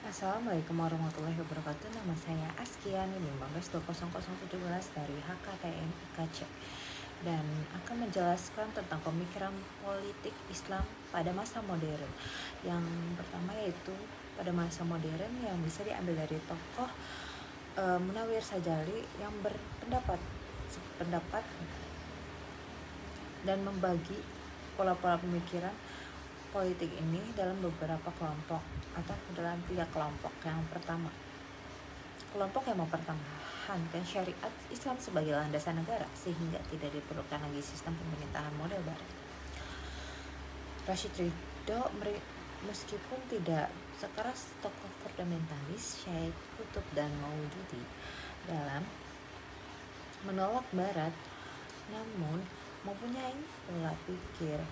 Assalamualaikum warahmatullahi wabarakatuh. Nama saya Askian 15.20017 dari HKTM IKC dan akan menjelaskan tentang pemikiran politik Islam pada masa modern. Yang pertama yaitu pada masa modern yang bisa diambil dari tokoh Munawir Sajali yang berpendapat dan membagi pola-pola pemikiran politik ini dalam beberapa kelompok atau dalam 3 kelompok. Yang pertama, kelompok yang mempertahankan syariat Islam sebagai landasan negara sehingga tidak diperlukan lagi sistem pemerintahan model barat. Rashid Ridho meskipun tidak sekeras tokoh fundamentalis Syekh Qutb dan Maududi dalam menolak barat, namun mempunyai pola pikir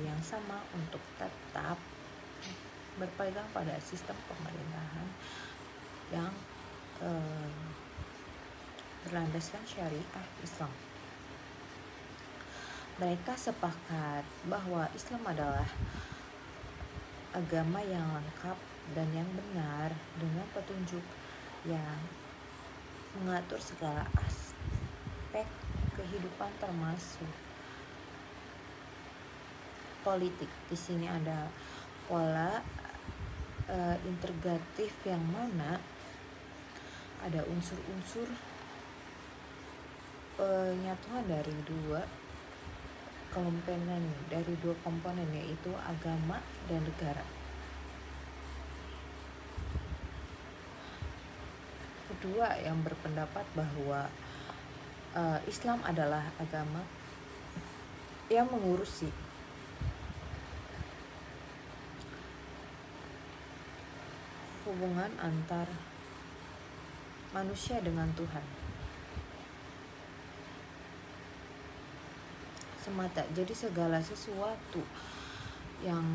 yang sama untuk tetap berpegang pada sistem pemerintahan yang berlandaskan syariah Islam. Mereka sepakat bahwa Islam adalah agama yang lengkap dan yang benar dengan petunjuk yang mengatur segala aspek kehidupan termasuk politik. Di sini ada pola integratif yang mana ada unsur-unsur penyatuan dari dua komponen yaitu agama dan negara. Kedua yang berpendapat bahwa Islam adalah agama yang mengurusi hubungan antar manusia dengan Tuhan semata. Jadi segala sesuatu yang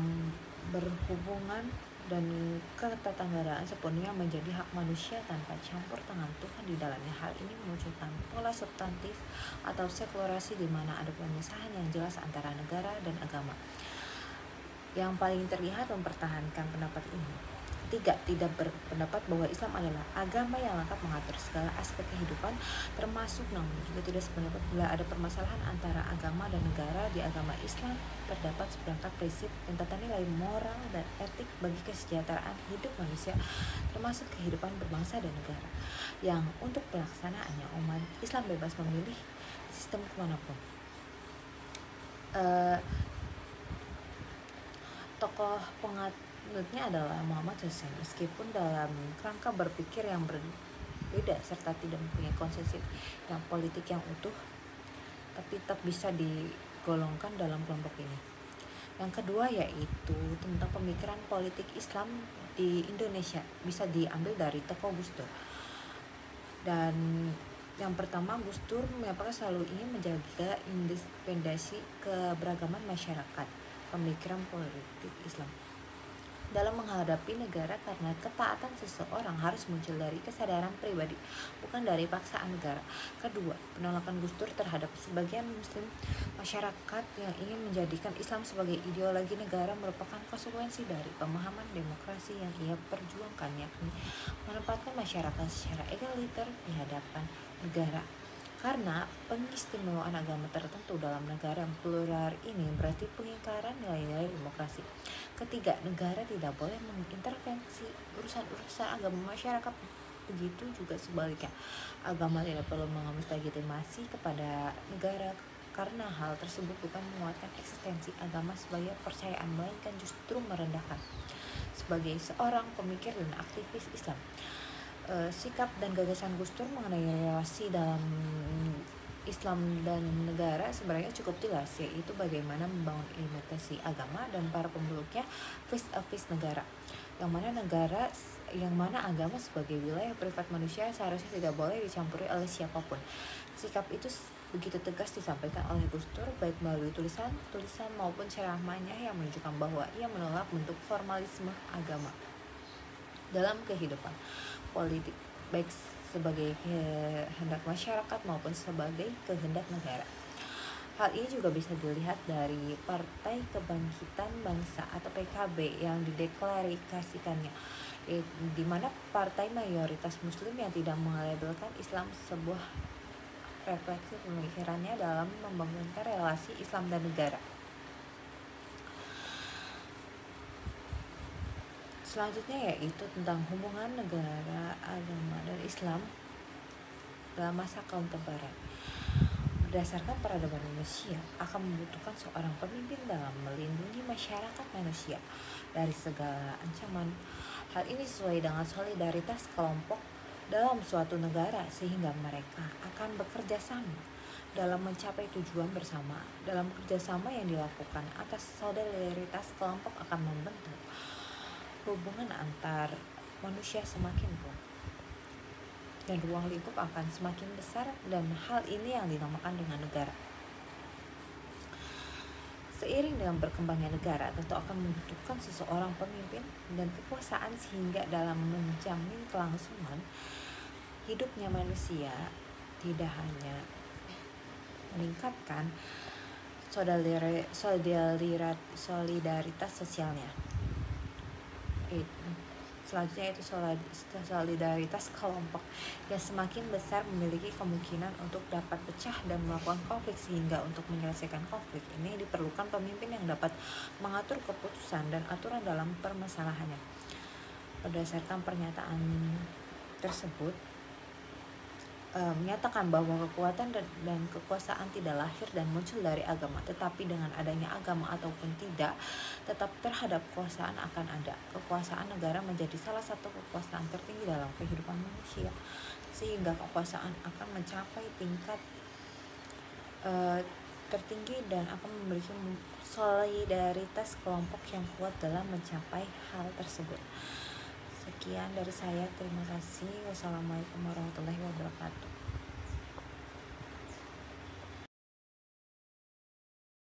berhubungan dan ketetanggaraan sepenuhnya menjadi hak manusia tanpa campur tangan Tuhan di dalamnya. Hal ini memunculkan pola substantif atau sekularasi di mana ada pemisahan yang jelas antara negara dan agama. Yang paling terlihat mempertahankan pendapat ini. Ketiga, tidak berpendapat bahwa Islam adalah agama yang lengkap mengatur segala aspek kehidupan, termasuk namun juga tidak sependapat bila ada permasalahan antara agama dan negara. Di agama Islam terdapat seperangkat prinsip dan tata nilai moral dan etik bagi kesejahteraan hidup manusia, termasuk kehidupan berbangsa dan negara, yang untuk pelaksanaannya umat Islam bebas memilih sistem kemanapun. Tokoh penganutnya adalah Muhammad Hussein. Meskipun dalam kerangka berpikir yang berbeda serta tidak mempunyai konsep yang politik yang utuh, tapi tetap bisa digolongkan dalam kelompok ini. Yang kedua yaitu tentang pemikiran politik Islam di Indonesia, bisa diambil dari tokoh Gus Dur. Dan yang pertama, Gus Dur menyatakan selalu ingin menjaga independensi keberagaman masyarakat. Pemikiran politik Islam dalam menghadapi negara karena ketaatan seseorang harus muncul dari kesadaran pribadi, bukan dari paksaan negara. Kedua, penolakan Gus Dur terhadap sebagian muslim masyarakat yang ingin menjadikan Islam sebagai ideologi negara merupakan konsekuensi dari pemahaman demokrasi yang ia perjuangkan, yakni menempatkan masyarakat secara egaliter di hadapan negara. Karena pengistimewaan agama tertentu dalam negara yang plural ini berarti pengingkaran nilai-nilai demokrasi. Ketiga, negara tidak boleh mengintervensi urusan-urusan agama masyarakat. Begitu juga sebaliknya, agama tidak perlu mengamis legitimasi kepada negara karena hal tersebut bukan menguatkan eksistensi agama sebagai percayaan, melainkan justru merendahkan. Sebagai seorang pemikir dan aktivis Islam, sikap dan gagasan Gus Dur mengenai relasi dalam Islam dan negara sebenarnya cukup jelas, yaitu bagaimana membangun imigrasi agama dan para pemeluknya face a face negara, yang mana agama sebagai wilayah privat manusia seharusnya tidak boleh dicampuri oleh siapapun. Sikap itu begitu tegas disampaikan oleh Gus Dur baik melalui tulisan maupun ceramahnya yang menunjukkan bahwa ia menolak bentuk formalisme agama dalam kehidupan politik, baik sebagai kehendak masyarakat maupun sebagai kehendak negara. Hal ini juga bisa dilihat dari Partai Kebangkitan Bangsa atau PKB yang dideklarasikannya, di mana partai mayoritas muslim yang tidak melabelkan Islam sebuah refleksi pemikirannya dalam membangunkan relasi Islam dan negara. Selanjutnya yaitu tentang hubungan negara, agama, dan Islam dalam masa kontemporer. Berdasarkan peradaban manusia akan membutuhkan seorang pemimpin dalam melindungi masyarakat manusia dari segala ancaman. Hal ini sesuai dengan solidaritas kelompok dalam suatu negara sehingga mereka akan bekerja sama dalam mencapai tujuan bersama. Dalam kerjasama yang dilakukan atas solidaritas kelompok akan membentuk hubungan antar manusia semakin kuat dan ruang lingkup akan semakin besar, dan hal ini yang dinamakan dengan negara. Seiring dengan berkembangnya negara, tentu akan membutuhkan seseorang pemimpin dan kekuasaan sehingga dalam menjamin kelangsungan hidupnya manusia tidak hanya meningkatkan solidaritas sosialnya. Selanjutnya itu solidaritas kelompok yang semakin besar memiliki kemungkinan untuk dapat pecah dan melakukan konflik, sehingga untuk menyelesaikan konflik ini diperlukan pemimpin yang dapat mengatur keputusan dan aturan dalam permasalahannya. Berdasarkan pernyataan tersebut menyatakan bahwa kekuatan dan kekuasaan tidak lahir dan muncul dari agama, tetapi dengan adanya agama ataupun tidak, tetap terhadap kekuasaan akan ada. Kekuasaan negara menjadi salah satu kekuasaan tertinggi dalam kehidupan manusia, sehingga kekuasaan akan mencapai tingkat tertinggi dan akan memiliki solidaritas kelompok yang kuat dalam mencapai hal tersebut. Sekian dari saya, terima kasih. Wassalamualaikum warahmatullahi wabarakatuh.